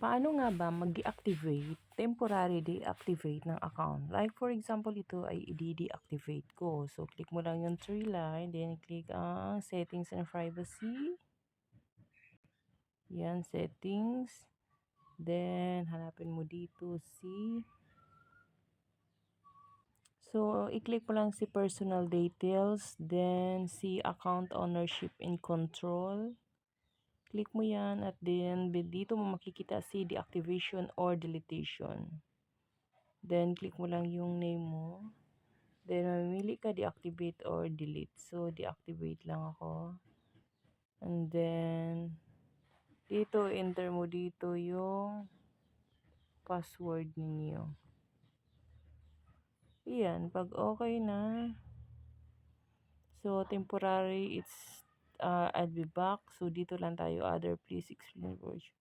Paano nga ba mag-deactivate, temporary deactivate ng account? Like for example, ito ay i-deactivate ko. So, click mo lang yung three line, then click ang settings and privacy. Yan, settings. Then, hanapin mo dito si... So, i-click mo lang si personal details, then si account ownership and control. Click mo yan at then dito mo makikita si deactivation or deletion. Then, click mo lang yung name mo. Then, mamili ka deactivate or delete. So, deactivate lang ako. And then, dito, enter mo dito yung password ninyo. Iyan, pag okay na, so temporary, it's I'll be back. So, dito lang tayo, other, please explain version.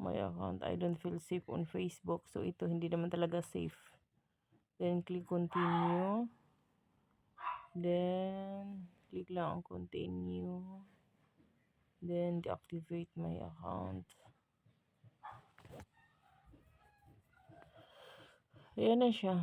My account, I don't feel safe on Facebook. So, ito, hindi naman talaga safe. Then, click continue. Then, click lang ang continue. Then, deactivate my account. Ayan na siya.